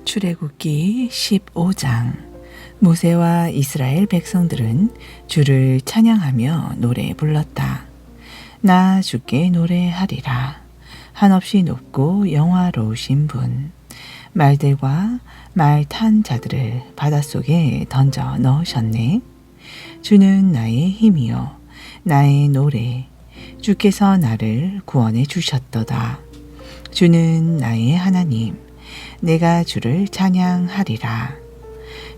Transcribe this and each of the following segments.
출애굽기 15장. 모세와 이스라엘 백성들은 주를 찬양하며 노래 불렀다. 나 주께 노래하리라. 한없이 높고 영화로우신 분, 말들과 말 탄 자들을 바닷속에 던져 넣으셨네. 주는 나의 힘이요 나의 노래, 주께서 나를 구원해 주셨도다. 주는 나의 하나님, 내가 주를 찬양하리라.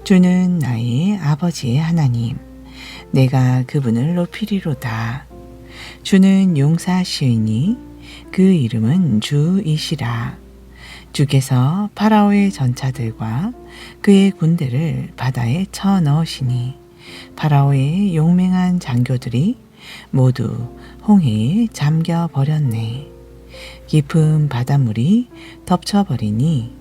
주는 나의 아버지의 하나님, 내가 그분을 높이리로다. 주는 용사시이니 그 이름은 주이시라. 주께서 파라오의 전차들과 그의 군대를 바다에 쳐 넣으시니 파라오의 용맹한 장교들이 모두 홍해에 잠겨 버렸네. 깊은 바닷물이 덮쳐버리니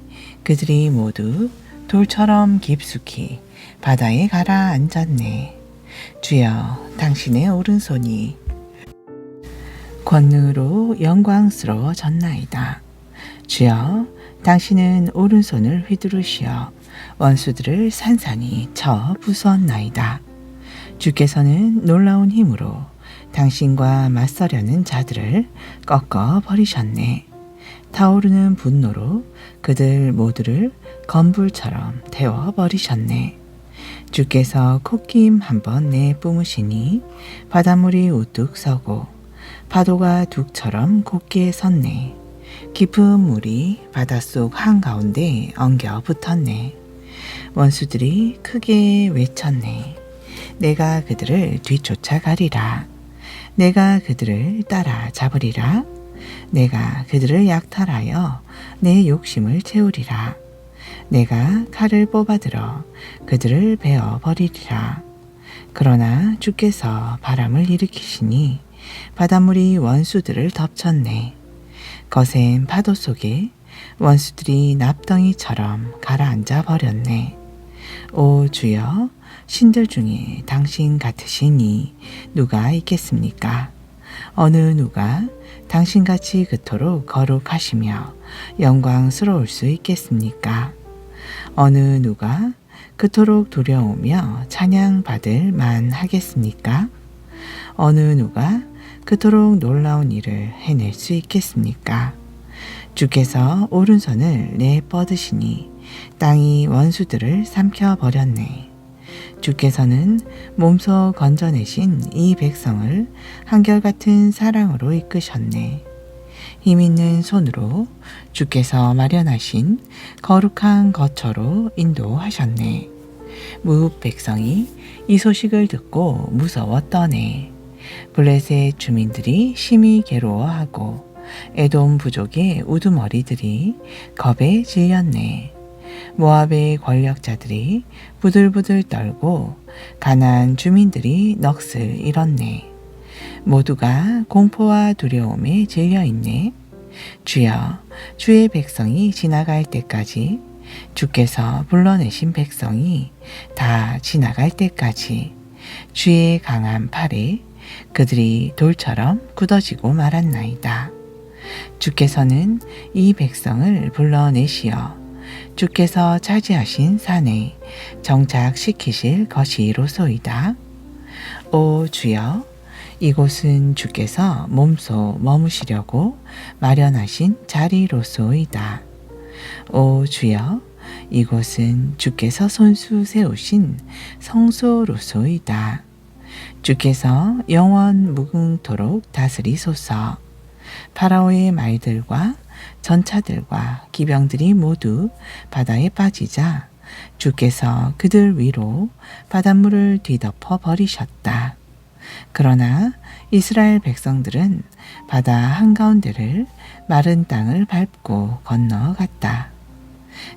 그들이 모두 돌처럼 깊숙이 바다에 가라앉았네. 주여, 당신의 오른손이 권능으로 영광스러워졌나이다. 주여, 당신은 오른손을 휘두르시어 원수들을 산산이 쳐 부수었나이다. 주께서는 놀라운 힘으로 당신과 맞서려는 자들을 꺾어 버리셨네. 타오르는 분노로 그들 모두를 건불처럼 태워 버리셨네. 주께서 콧김 한번 내뿜으시니 바닷물이 우뚝 서고 파도가 둑처럼 곧게 섰네. 깊은 물이 바닷속 한가운데 엉겨 붙었네. 원수들이 크게 외쳤네. 내가 그들을 뒤쫓아가리라. 내가 그들을 따라 잡으리라. 내가 그들을 약탈하여 내 욕심을 채우리라. 내가 칼을 뽑아들어 그들을 베어 버리리라. 그러나 주께서 바람을 일으키시니 바닷물이 원수들을 덮쳤네. 거센 파도 속에 원수들이 납덩이처럼 가라앉아 버렸네. 오 주여, 신들 중에 당신 같으시니 누가 있겠습니까? 어느 누가 당신같이 그토록 거룩하시며 영광스러울 수 있겠습니까? 어느 누가 그토록 두려우며 찬양받을 만하겠습니까? 어느 누가 그토록 놀라운 일을 해낼 수 있겠습니까? 주께서 오른손을 내뻗으시니 땅이 원수들을 삼켜버렸네. 주께서는 몸소 건져내신 이 백성을 한결같은 사랑으로 이끄셨네. 힘있는 손으로 주께서 마련하신 거룩한 거처로 인도하셨네. 무흡 백성이 이 소식을 듣고 무서워 떠네. 블레셋 주민들이 심히 괴로워하고 에돔 부족의 우두머리들이 겁에 질렸네. 모압의 권력자들이 부들부들 떨고 가나안 주민들이 넋을 잃었네. 모두가 공포와 두려움에 질려있네. 주여, 주의 백성이 지나갈 때까지, 주께서 불러내신 백성이 다 지나갈 때까지 주의 강한 팔에 그들이 돌처럼 굳어지고 말았나이다. 주께서는 이 백성을 불러내시어 주께서 차지하신 산에 정착시키실 것이로소이다. 오 주여, 이곳은 주께서 몸소 머무시려고 마련하신 자리로소이다. 오 주여, 이곳은 주께서 손수 세우신 성소로소이다. 주께서 영원 무궁토록 다스리소서. 파라오의 말들과 전차들과 기병들이 모두 바다에 빠지자 주께서 그들 위로 바닷물을 뒤덮어 버리셨다. 그러나 이스라엘 백성들은 바다 한가운데를 마른 땅을 밟고 건너갔다.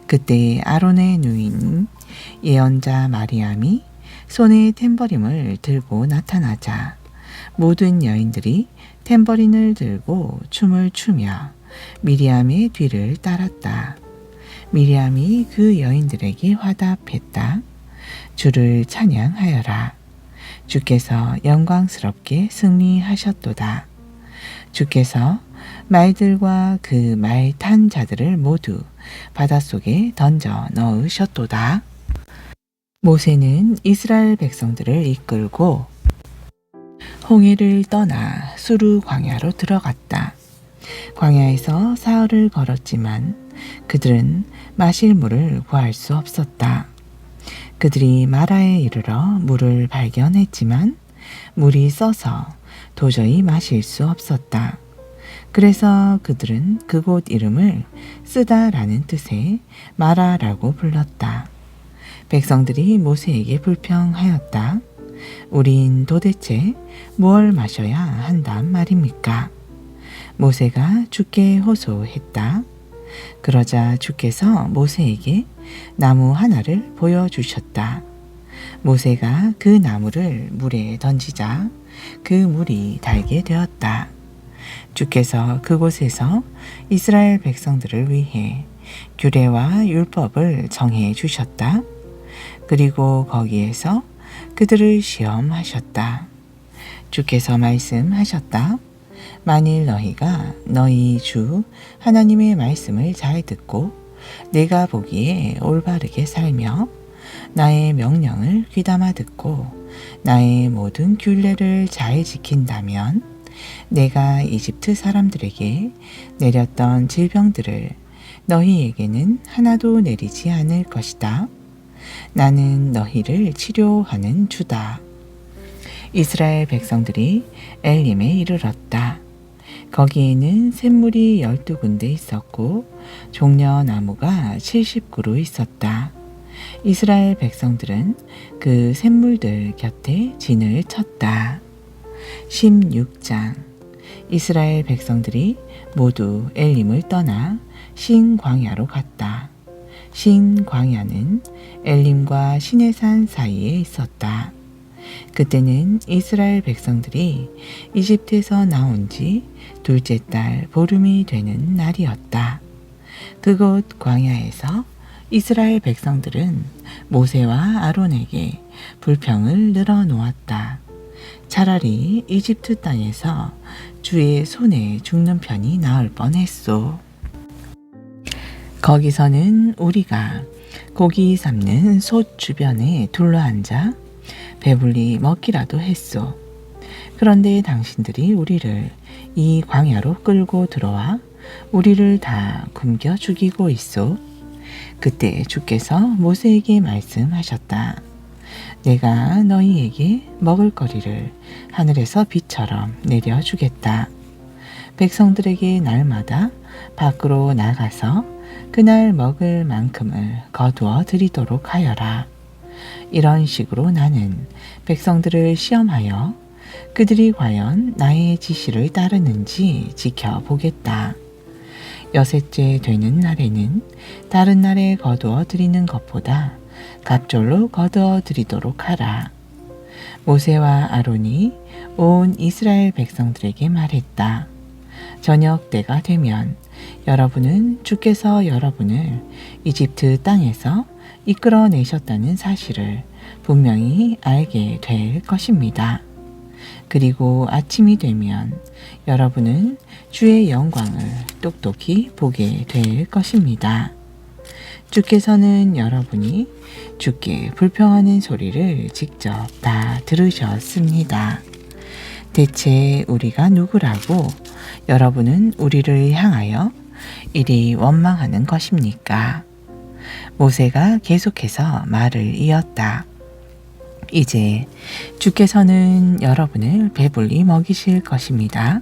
그때 아론의 누인 예언자 마리암이 손에 탬버림을 들고 나타나자 모든 여인들이 탬버린을 들고 춤을 추며 미리암의 뒤를 따랐다. 미리암이 그 여인들에게 화답했다. 주를 찬양하여라. 주께서 영광스럽게 승리하셨도다. 주께서 말들과 그 말 탄 자들을 모두 바닷속에 던져 넣으셨도다. 모세는 이스라엘 백성들을 이끌고 홍해를 떠나 수르 광야로 들어갔다. 광야에서 사흘을 걸었지만 그들은 마실 물을 구할 수 없었다. 그들이 마라에 이르러 물을 발견했지만 물이 써서 도저히 마실 수 없었다. 그래서 그들은 그곳 이름을 쓰다라는 뜻의 마라라고 불렀다. 백성들이 모세에게 불평하였다. 우린 도대체 무엇을 마셔야 한단 말입니까? 모세가 주께 호소했다. 그러자 주께서 모세에게 나무 하나를 보여주셨다. 모세가 그 나무를 물에 던지자 그 물이 달게 되었다. 주께서 그곳에서 이스라엘 백성들을 위해 규례와 율법을 정해 주셨다. 그리고 거기에서 그들을 시험하셨다. 주께서 말씀하셨다. 만일 너희가 너희 주 하나님의 말씀을 잘 듣고 내가 보기에 올바르게 살며 나의 명령을 귀담아 듣고 나의 모든 규례를 잘 지킨다면 내가 이집트 사람들에게 내렸던 질병들을 너희에게는 하나도 내리지 않을 것이다. 나는 너희를 치료하는 주다. 이스라엘 백성들이 엘림에 이르렀다. 거기에는 샘물이 12군데 있었고 종려나무가 70그루 있었다. 이스라엘 백성들은 그 샘물들 곁에 진을 쳤다. 16장. 이스라엘 백성들이 모두 엘림을 떠나 신광야로 갔다. 신광야는 엘림과 시내산 사이에 있었다. 그때는 이스라엘 백성들이 이집트에서 나온 지 둘째 달 보름이 되는 날이었다. 그곳 광야에서 이스라엘 백성들은 모세와 아론에게 불평을 늘어놓았다. 차라리 이집트 땅에서 주의 손에 죽는 편이 나을 뻔했소. 거기서는 우리가 고기 잡는 솥 주변에 둘러앉아 배불리 먹기라도 했소. 그런데 당신들이 우리를 이 광야로 끌고 들어와 우리를 다 굶겨 죽이고 있소. 그때 주께서 모세에게 말씀하셨다. 내가 너희에게 먹을거리를 하늘에서 비처럼 내려주겠다. 백성들에게 날마다 밖으로 나가서 그날 먹을 만큼을 거두어 드리도록 하여라. 이런 식으로 나는 백성들을 시험하여 그들이 과연 나의 지시를 따르는지 지켜보겠다. 여섯째 되는 날에는 다른 날에 거두어 드리는 것보다 갑절로 거두어 드리도록 하라. 모세와 아론이 온 이스라엘 백성들에게 말했다. 저녁 때가 되면 여러분은 주께서 여러분을 이집트 땅에서 이끌어내셨다는 사실을 분명히 알게 될 것입니다. 그리고 아침이 되면 여러분은 주의 영광을 똑똑히 보게 될 것입니다. 주께서는 여러분이 주께 불평하는 소리를 직접 다 들으셨습니다. 대체 우리가 누구라고 여러분은 우리를 향하여 이리 원망하는 것입니까? 모세가 계속해서 말을 이었다. 이제 주께서는 여러분을 배불리 먹이실 것입니다.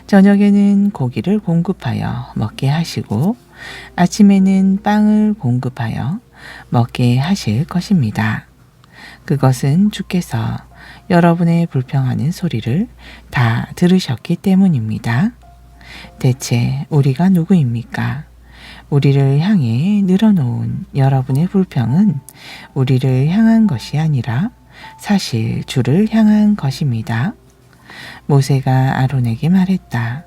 저녁에는 고기를 공급하여 먹게 하시고 아침에는 빵을 공급하여 먹게 하실 것입니다. 그것은 주께서 여러분의 불평하는 소리를 다 들으셨기 때문입니다. 대체 우리가 누구입니까? 우리를 향해 늘어놓은 여러분의 불평은 우리를 향한 것이 아니라 사실 주를 향한 것입니다. 모세가 아론에게 말했다.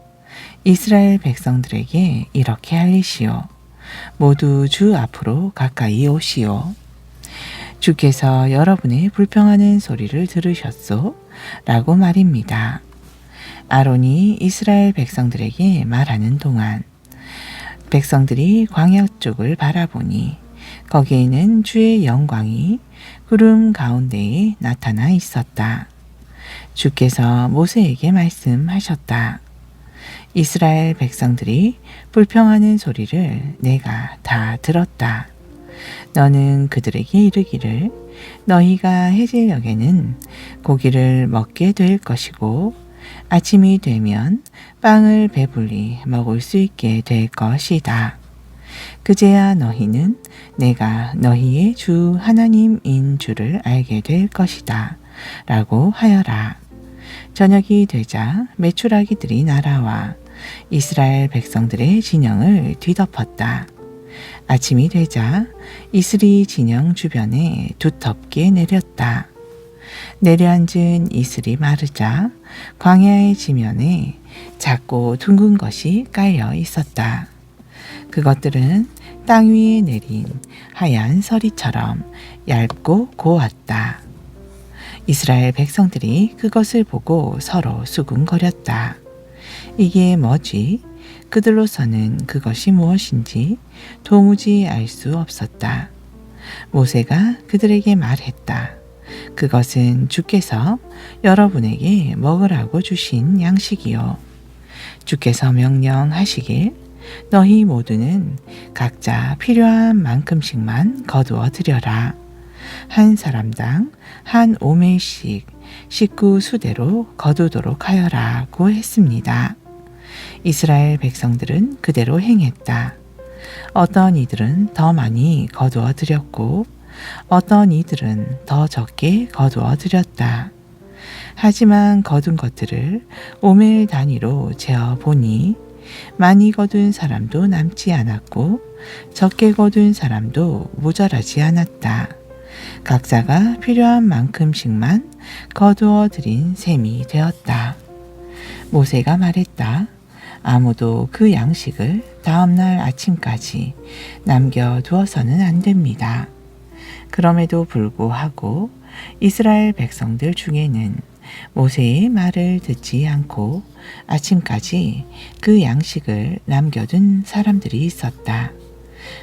이스라엘 백성들에게 이렇게 알리시오. 모두 주 앞으로 가까이 오시오. 주께서 여러분의 불평하는 소리를 들으셨소? 라고 말입니다. 아론이 이스라엘 백성들에게 말하는 동안 백성들이 광야 쪽을 바라보니 거기에는 주의 영광이 구름 가운데에 나타나 있었다. 주께서 모세에게 말씀하셨다. 이스라엘 백성들이 불평하는 소리를 내가 다 들었다. 너는 그들에게 이르기를 너희가 해질녘에는 고기를 먹게 될 것이고 아침이 되면 빵을 배불리 먹을 수 있게 될 것이다. 그제야 너희는 내가 너희의 주 하나님인 줄을 알게 될 것이다. 라고 하여라. 저녁이 되자 메추라기들이 날아와 이스라엘 백성들의 진영을 뒤덮었다. 아침이 되자 이슬이 진영 주변에 두텁게 내렸다. 내려앉은 이슬이 마르자 광야의 지면에 작고 둥근 것이 깔려 있었다. 그것들은 땅 위에 내린 하얀 서리처럼 얇고 고왔다. 이스라엘 백성들이 그것을 보고 서로 수군거렸다. 이게 뭐지? 그들로서는 그것이 무엇인지 도무지 알 수 없었다. 모세가 그들에게 말했다. 그것은 주께서 여러분에게 먹으라고 주신 양식이요. 주께서 명령하시길 너희 모두는 각자 필요한 만큼씩만 거두어 드려라. 한 사람당 한 오멜씩 식구 수대로 거두도록 하여라고 했습니다. 이스라엘 백성들은 그대로 행했다. 어떤 이들은 더 많이 거두어 드렸고 어떤 이들은 더 적게 거두어 드렸다. 하지만 거둔 것들을 오멜 단위로 재어 보니 많이 거둔 사람도 남지 않았고 적게 거둔 사람도 모자라지 않았다. 각자가 필요한 만큼씩만 거두어 드린 셈이 되었다. 모세가 말했다. 아무도 그 양식을 다음날 아침까지 남겨두어서는 안 됩니다. 그럼에도 불구하고 이스라엘 백성들 중에는 모세의 말을 듣지 않고 아침까지 그 양식을 남겨둔 사람들이 있었다.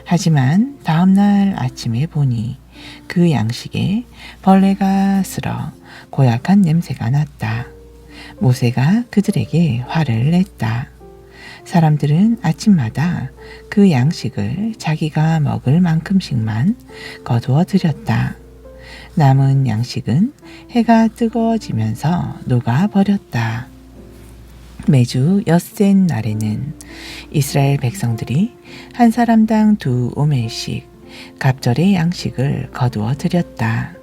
하지만 다음날 아침에 보니 그 양식에 벌레가 쓸어 고약한 냄새가 났다. 모세가 그들에게 화를 냈다. 사람들은 아침마다 그 양식을 자기가 먹을 만큼씩만 거두어 드렸다. 남은 양식은 해가 뜨거워지면서 녹아버렸다. 매주 엿새 날에는 이스라엘 백성들이 한 사람당 2오멜씩 갑절의 양식을 거두어 드렸다.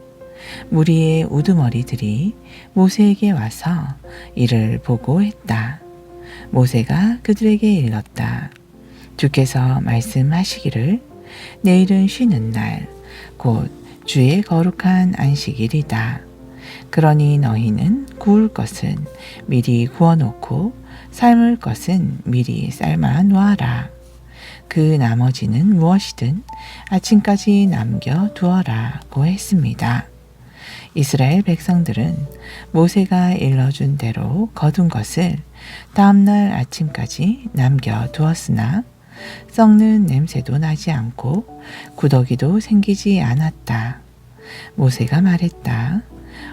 무리의 우두머리들이 모세에게 와서 이를 보고했다. 모세가 그들에게 일렀다. 주께서 말씀하시기를 내일은 쉬는 날, 곧 주의 거룩한 안식일이다. 그러니 너희는 구울 것은 미리 구워놓고 삶을 것은 미리 삶아 놓아라. 그 나머지는 무엇이든 아침까지 남겨두어라고 했습니다. 이스라엘 백성들은 모세가 일러준 대로 거둔 것을 다음날 아침까지 남겨두었으나 썩는 냄새도 나지 않고 구더기도 생기지 않았다. 모세가 말했다.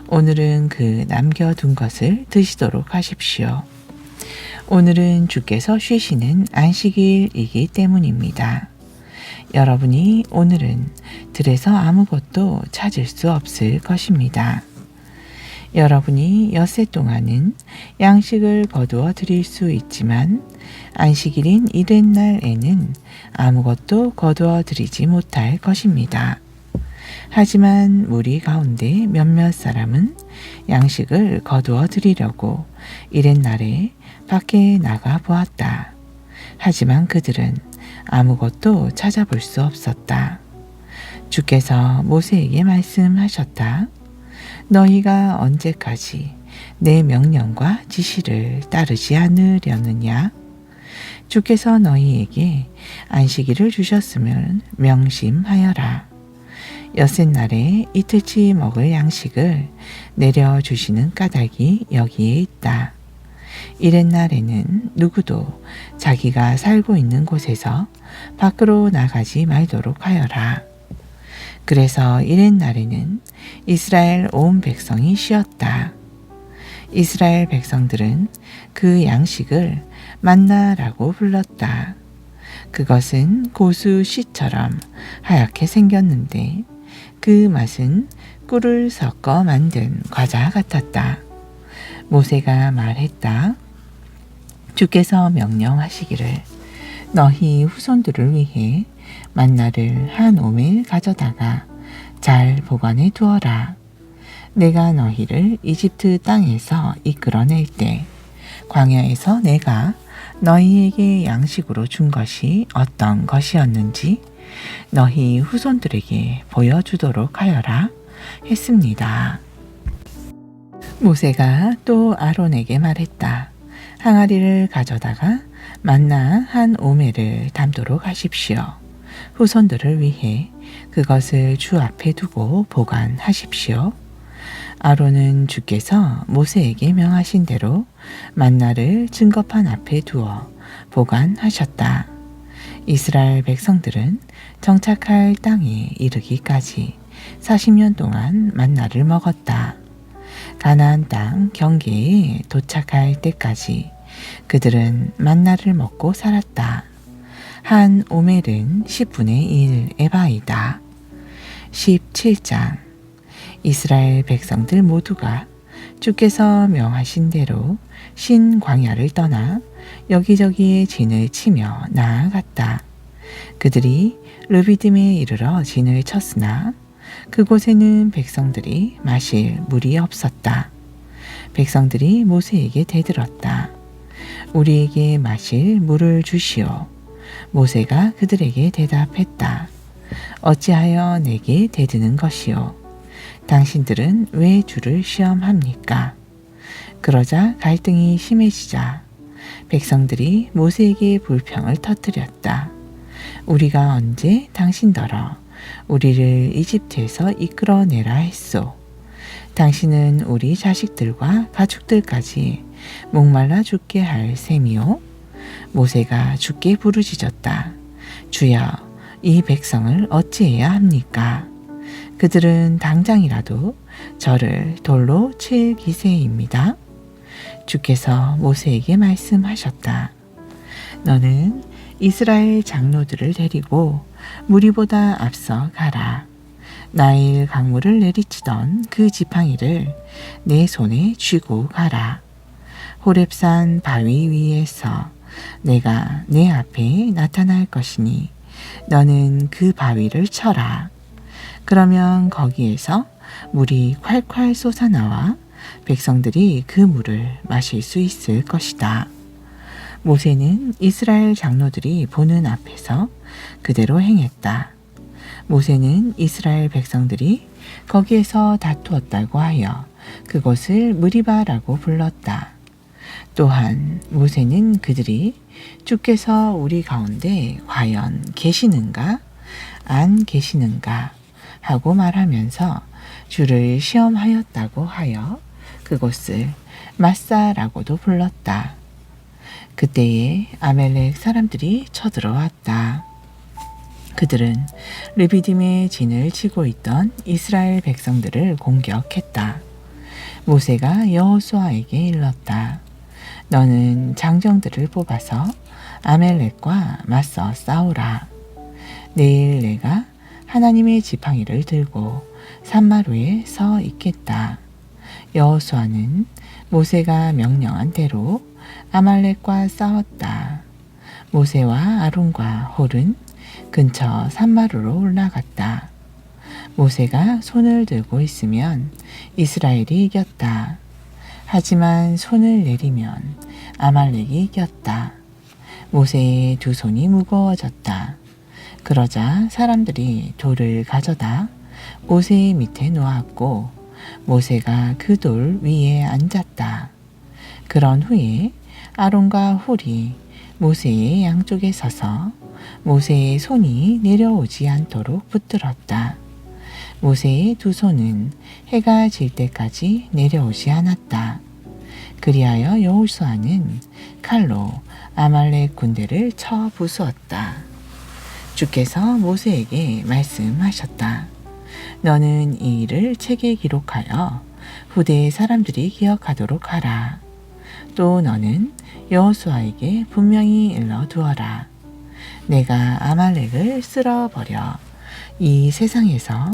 오늘은 그 남겨둔 것을 드시도록 하십시오. 오늘은 주께서 쉬시는 안식일이기 때문입니다. 여러분이 오늘은 들에서 아무것도 찾을 수 없을 것입니다. 여러분이 엿새 동안은 양식을 거두어 드릴 수 있지만 안식일인 이튿날에는 아무것도 거두어 드리지 못할 것입니다. 하지만 무리 가운데 몇몇 사람은 양식을 거두어 드리려고 이튿날에 밖에 나가 보았다. 하지만 그들은 아무것도 찾아볼 수 없었다. 주께서 모세에게 말씀하셨다. 너희가 언제까지 내 명령과 지시를 따르지 않으려느냐? 주께서 너희에게 안식일을 주셨으면 명심하여라. 엿새날에 이틀치 먹을 양식을 내려주시는 까닭이 여기에 있다. 이튿날에는 누구도 자기가 살고 있는 곳에서 밖으로 나가지 말도록 하여라. 그래서 이튿날에는 이스라엘 온 백성이 쉬었다. 이스라엘 백성들은 그 양식을 만나라고 불렀다. 그것은 고수 씨처럼 하얗게 생겼는데 그 맛은 꿀을 섞어 만든 과자 같았다. 모세가 말했다. 주께서 명령하시기를 너희 후손들을 위해 만나를 한 오멜 가져다가 잘 보관해 두어라. 내가 너희를 이집트 땅에서 이끌어낼 때 광야에서 내가 너희에게 양식으로 준 것이 어떤 것이었는지 너희 후손들에게 보여주도록 하여라 했습니다. 모세가 또 아론에게 말했다. 항아리를 가져다가 만나 한 오멜을 담도록 하십시오. 후손들을 위해 그것을 주 앞에 두고 보관하십시오. 아론은 주께서 모세에게 명하신 대로 만나를 증거판 앞에 두어 보관하셨다. 이스라엘 백성들은 정착할 땅에 이르기까지 40년 동안 만나를 먹었다. 가나안 땅 경계에 도착할 때까지 그들은 만나를 먹고 살았다. 한 오멜은 10분의 1 에바이다. 17장 이스라엘 백성들 모두가 주께서 명하신 대로 신 광야를 떠나 여기저기에 진을 치며 나아갔다. 그들이 르비딤에 이르러 진을 쳤으나 그곳에는 백성들이 마실 물이 없었다. 백성들이 모세에게 대들었다. 우리에게 마실 물을 주시오. 모세가 그들에게 대답했다. 어찌하여 내게 대드는 것이오? 당신들은 왜 주를 시험합니까? 그러자 갈등이 심해지자 백성들이 모세에게 불평을 터뜨렸다. 우리가 언제 당신더러 우리를 이집트에서 이끌어내라 했소? 당신은 우리 자식들과 가축들까지 목말라 죽게 할 셈이요? 모세가 주께 부르짖었다. 주여, 이 백성을 어찌해야 합니까? 그들은 당장이라도 저를 돌로 칠 기세입니다. 주께서 모세에게 말씀하셨다. 너는 이스라엘 장로들을 데리고 무리보다 앞서 가라. 나일 강물을 내리치던 그 지팡이를 내 손에 쥐고 가라. 호렙산 바위 위에서 내가 내 앞에 나타날 것이니 너는 그 바위를 쳐라. 그러면 거기에서 물이 콸콸 솟아나와 백성들이 그 물을 마실 수 있을 것이다. 모세는 이스라엘 장로들이 보는 앞에서 그대로 행했다. 모세는 이스라엘 백성들이 거기에서 다투었다고 하여 그곳을 무리바라고 불렀다. 또한 모세는 그들이 주께서 우리 가운데 과연 계시는가 안 계시는가 하고 말하면서 주를 시험하였다고 하여 그곳을 마사라고도 불렀다. 그때에 아멜렉 사람들이 쳐들어왔다. 그들은 르비딤에 진을 치고 있던 이스라엘 백성들을 공격했다. 모세가 여호수아에게 일렀다. 너는 장정들을 뽑아서 아멜렉과 맞서 싸우라. 내일 내가 하나님의 지팡이를 들고 산마루에 서 있겠다. 여호수아는 모세가 명령한 대로 아말렉과 싸웠다. 모세와 아론과 홀은 근처 산마루로 올라갔다. 모세가 손을 들고 있으면 이스라엘이 이겼다. 하지만 손을 내리면 아말렉이 이겼다. 모세의 두 손이 무거워졌다. 그러자 사람들이 돌을 가져다 모세 밑에 놓았고 모세가 그 돌 위에 앉았다. 그런 후에 아론과 홀이 모세의 양쪽에 서서 모세의 손이 내려오지 않도록 붙들었다. 모세의 두 손은 해가 질 때까지 내려오지 않았다. 그리하여 여호수아는 칼로 아말렉 군대를 쳐 부수었다. 주께서 모세에게 말씀하셨다. 너는 이 일을 책에 기록하여 후대의 사람들이 기억하도록 하라. 또 너는 여호수아에게 분명히 일러두어라. 내가 아말렉을 쓸어버려 이 세상에서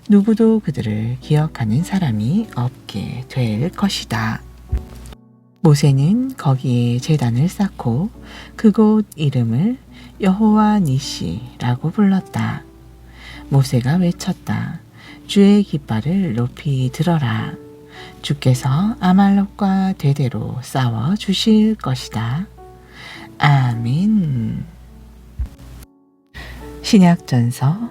누구도 그들을 기억하는 사람이 없게 될 것이다. 모세는 거기에 제단을 쌓고 그곳 이름을 여호와 니시라고 불렀다. 모세가 외쳤다. 주의 깃발을 높이 들어라. 주께서 아말렉과 대대로 싸워 주실 것이다. 아멘. 신약전서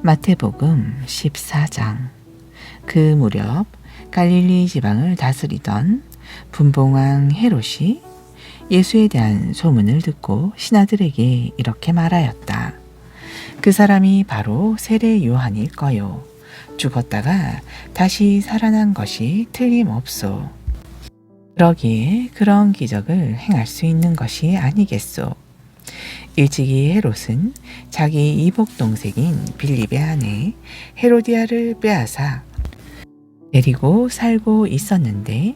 마태복음 14장. 그 무렵 갈릴리 지방을 다스리던 분봉왕 헤롯이 예수에 대한 소문을 듣고 신하들에게 이렇게 말하였다. 그 사람이 바로 세례 요한일 거요. 죽었다가 다시 살아난 것이 틀림없소. 그러기에 그런 기적을 행할 수 있는 것이 아니겠소. 일찍이 헤롯은 자기 이복 동생인 빌립의 아내 헤로디아를 빼앗아 데리고 살고 있었는데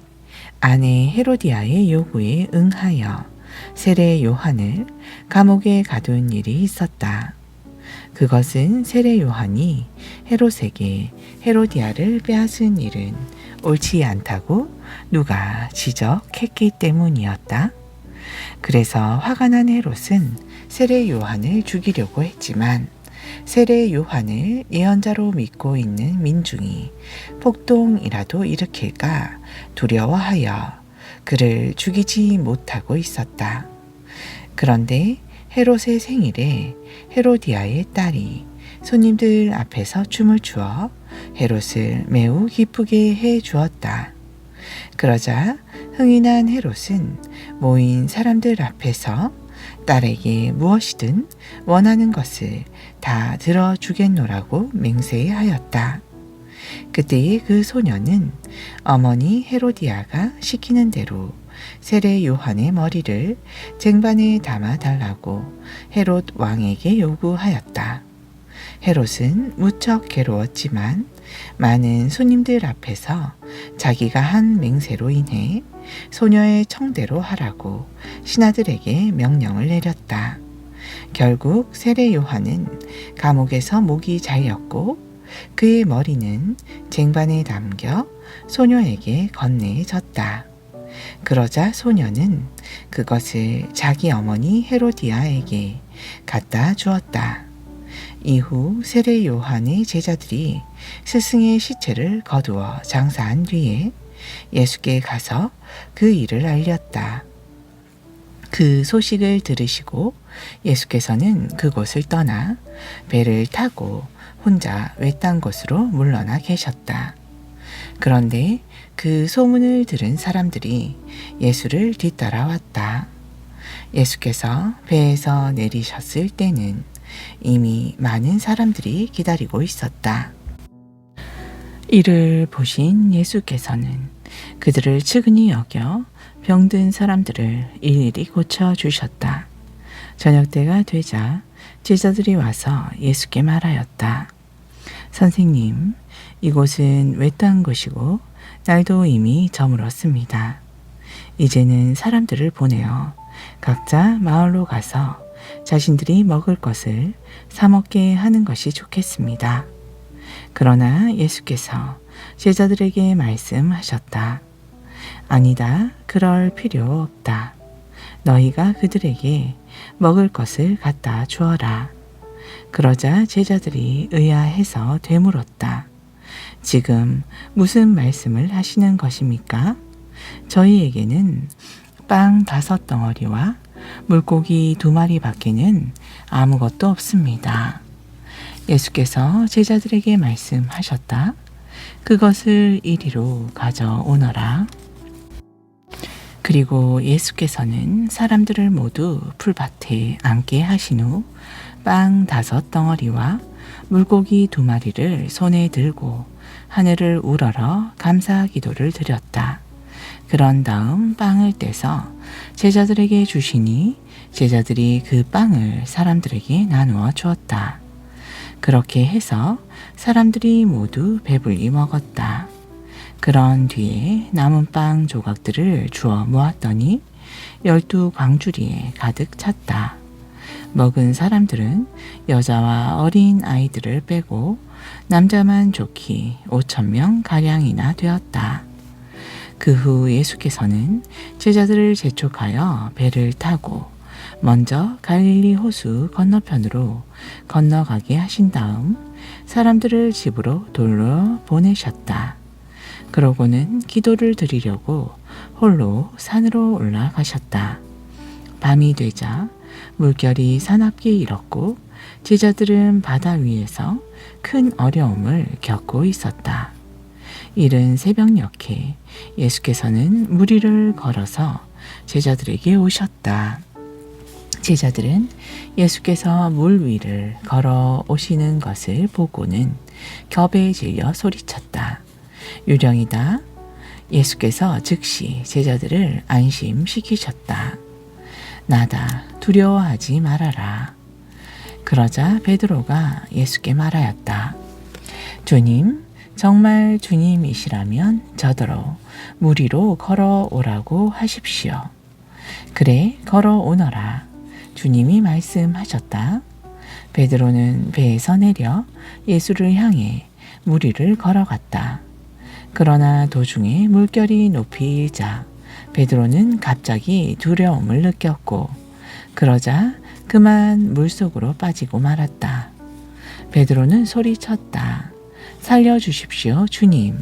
아내 헤로디아의 요구에 응하여 세례 요한을 감옥에 가둔 일이 있었다. 그것은 세례 요한이 헤롯에게 헤로디아를 빼앗은 일은 옳지 않다고 누가 지적했기 때문이었다. 그래서 화가 난 헤롯은 세례 요한을 죽이려고 했지만 세례 요한을 예언자로 믿고 있는 민중이 폭동이라도 일으킬까 두려워하여 그를 죽이지 못하고 있었다. 그런데 헤롯의 생일에 헤로디아의 딸이 손님들 앞에서 춤을 추어 헤롯을 매우 기쁘게 해 주었다. 그러자 흥이 난 헤롯은 모인 사람들 앞에서 딸에게 무엇이든 원하는 것을 다 들어주겠노라고 맹세하였다. 그때의 그 소녀는 어머니 헤로디아가 시키는 대로 세례 요한의 머리를 쟁반에 담아 달라고 헤롯 왕에게 요구하였다. 헤롯은 무척 괴로웠지만 많은 손님들 앞에서 자기가 한 맹세로 인해 소녀의 청대로 하라고 신하들에게 명령을 내렸다. 결국 세례 요한은 감옥에서 목이 잘렸고 그의 머리는 쟁반에 담겨 소녀에게 건네졌다. 그러자 소녀는 그것을 자기 어머니 헤로디아에게 갖다 주었다. 이후 세례 요한의 제자들이 스승의 시체를 거두어 장사한 뒤에 예수께 가서 그 일을 알렸다. 그 소식을 들으시고 예수께서는 그곳을 떠나 배를 타고 혼자 외딴 곳으로 물러나 계셨다. 그런데 그 소문을 들은 사람들이 예수를 뒤따라왔다. 예수께서 배에서 내리셨을 때는 이미 많은 사람들이 기다리고 있었다. 이를 보신 예수께서는 그들을 측은히 여겨 병든 사람들을 일일이 고쳐주셨다. 저녁때가 되자 제자들이 와서 예수께 말하였다. 선생님, 이곳은 외딴 곳이고 날도 이미 저물었습니다. 이제는 사람들을 보내어 각자 마을로 가서 자신들이 먹을 것을 사 먹게 하는 것이 좋겠습니다. 그러나 예수께서 제자들에게 말씀하셨다. 아니다, 그럴 필요 없다. 너희가 그들에게 먹을 것을 갖다 주어라. 그러자 제자들이 의아해서 되물었다. 지금 무슨 말씀을 하시는 것입니까? 저희에게는 빵 5덩어리와 물고기 2마리 밖에는 아무것도 없습니다. 예수께서 제자들에게 말씀하셨다. 그것을 이리로 가져오너라. 그리고 예수께서는 사람들을 모두 풀밭에 앉게 하신 후 빵 5덩어리와 물고기 2마리를 손에 들고 하늘을 우러러 감사 기도를 드렸다. 그런 다음 빵을 떼서 제자들에게 주시니 제자들이 그 빵을 사람들에게 나누어 주었다. 그렇게 해서 사람들이 모두 배불리 먹었다. 그런 뒤에 남은 빵 조각들을 주워 모았더니 12광주리에 가득 찼다. 먹은 사람들은 여자와 어린 아이들을 빼고 남자만 좋기 5,000명 가량이나 되었다. 그 후 예수께서는 제자들을 재촉하여 배를 타고 먼저 갈릴리 호수 건너편으로 건너가게 하신 다음 사람들을 집으로 돌려 보내셨다. 그러고는 기도를 드리려고 홀로 산으로 올라가셨다. 밤이 되자 물결이 사납게 일었고 제자들은 바다 위에서 큰 어려움을 겪고 있었다. 이른 새벽녘에 예수께서는 물 위를 걸어서 제자들에게 오셨다. 제자들은 예수께서 물 위를 걸어 오시는 것을 보고는 겁에 질려 소리쳤다. 유령이다. 예수께서 즉시 제자들을 안심시키셨다. 나다. 두려워하지 말아라. 그러자 베드로가 예수께 말하였다. 주님, 정말 주님이시라면 저더러 물 위로 걸어오라고 하십시오. 그래, 걸어오너라. 주님이 말씀하셨다. 베드로는 배에서 내려 예수를 향해 물 위를 걸어갔다. 그러나 도중에 물결이 높이 일자 베드로는 갑자기 두려움을 느꼈고 그러자 그만 물속으로 빠지고 말았다. 베드로는 소리쳤다. 살려주십시오, 주님.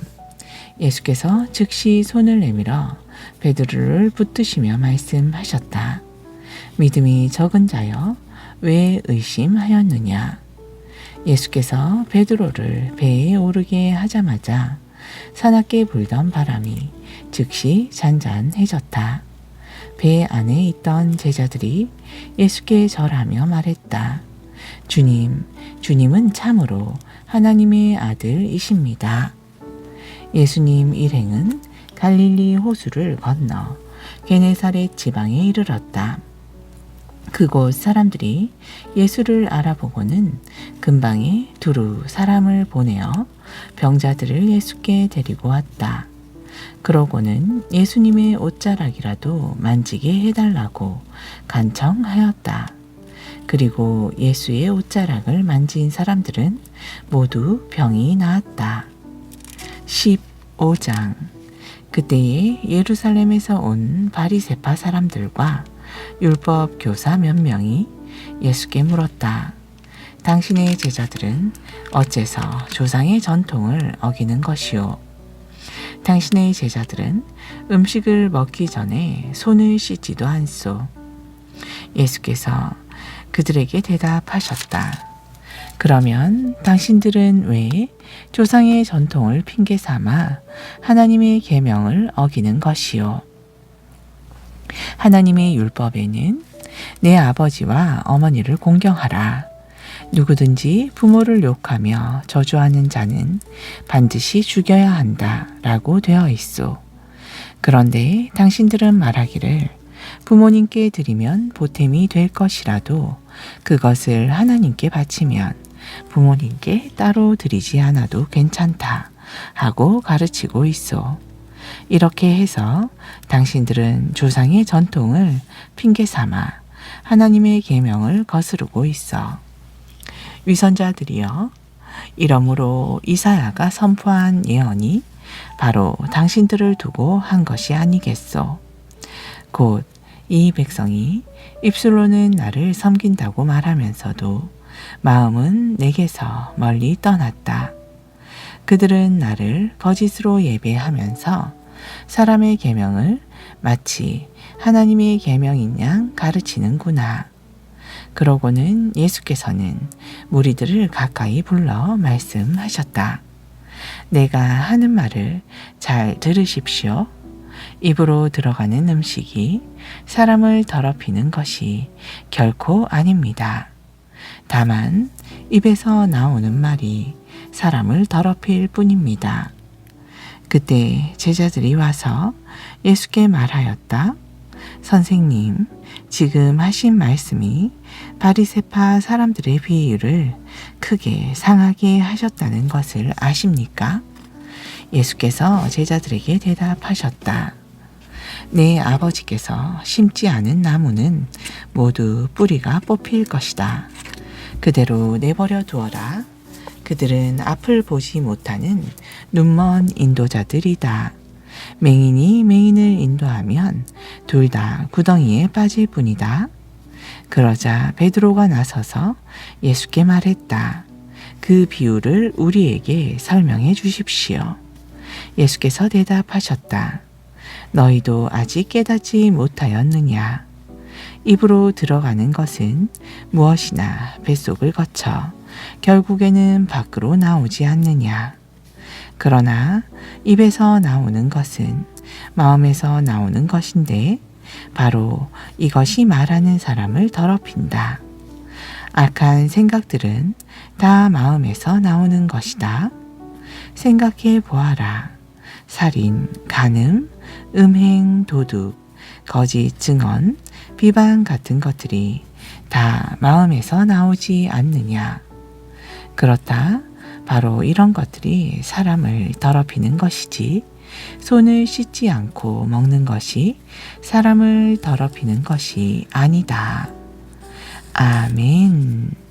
예수께서 즉시 손을 내밀어 베드로를 붙드시며 말씀하셨다. 믿음이 적은 자여, 왜 의심하였느냐? 예수께서 베드로를 배에 오르게 하자마자 사납게 불던 바람이 즉시 잔잔해졌다. 배 안에 있던 제자들이 예수께 절하며 말했다. 주님, 주님은 참으로 하나님의 아들이십니다. 예수님 일행은 갈릴리 호수를 건너 게네사렛 지방에 이르렀다. 그곳 사람들이 예수를 알아보고는 근방에 두루 사람을 보내어 병자들을 예수께 데리고 왔다. 그러고는 예수님의 옷자락이라도 만지게 해달라고 간청하였다. 그리고 예수의 옷자락을 만진 사람들은 모두 병이 나았다. 15장. 그때에 예루살렘에서 온 바리새파 사람들과 율법 교사 몇 명이 예수께 물었다. 당신의 제자들은 어째서 조상의 전통을 어기는 것이오? 당신의 제자들은 음식을 먹기 전에 손을 씻지도 않소. 예수께서 그들에게 대답하셨다. 그러면 당신들은 왜 조상의 전통을 핑계 삼아 하나님의 계명을 어기는 것이오? 하나님의 율법에는 내 아버지와 어머니를 공경하라. 누구든지 부모를 욕하며 저주하는 자는 반드시 죽여야 한다 라고 되어 있소. 그런데 당신들은 말하기를 부모님께 드리면 보탬이 될 것이라도 그것을 하나님께 바치면 부모님께 따로 드리지 않아도 괜찮다 하고 가르치고 있어. 이렇게 해서 당신들은 조상의 전통을 핑계 삼아 하나님의 계명을 거스르고 있어. 위선자들이여, 이러므로 이사야가 선포한 예언이 바로 당신들을 두고 한 것이 아니겠소. 곧 이 백성이 입술로는 나를 섬긴다고 말하면서도 마음은 내게서 멀리 떠났다. 그들은 나를 거짓으로 예배하면서 사람의 계명을 마치 하나님의 계명인 양 가르치는구나. 그러고는 예수께서는 무리들을 가까이 불러 말씀하셨다. 내가 하는 말을 잘 들으십시오. 입으로 들어가는 음식이 사람을 더럽히는 것이 결코 아닙니다. 다만 입에서 나오는 말이 사람을 더럽힐 뿐입니다. 그때 제자들이 와서 예수께 말하였다. 선생님, 지금 하신 말씀이 바리새파 사람들의 비유를 크게 상하게 하셨다는 것을 아십니까? 예수께서 제자들에게 대답하셨다. 내 아버지께서 심지 않은 나무는 모두 뿌리가 뽑힐 것이다. 그대로 내버려 두어라. 그들은 앞을 보지 못하는 눈먼 인도자들이다. 맹인이 맹인을 인도하면 둘 다 구덩이에 빠질 뿐이다. 그러자 베드로가 나서서 예수께 말했다. 그 비유를 우리에게 설명해 주십시오. 예수께서 대답하셨다. 너희도 아직 깨닫지 못하였느냐? 입으로 들어가는 것은 무엇이나 뱃속을 거쳐 결국에는 밖으로 나오지 않느냐? 그러나 입에서 나오는 것은 마음에서 나오는 것인데 바로 이것이 말하는 사람을 더럽힌다. 악한 생각들은 다 마음에서 나오는 것이다. 생각해 보아라. 살인, 간음, 음행, 도둑, 거짓 증언, 비방 같은 것들이 다 마음에서 나오지 않느냐. 그렇다. 바로 이런 것들이 사람을 더럽히는 것이지 손을 씻지 않고 먹는 것이 사람을 더럽히는 것이 아니다. 아멘.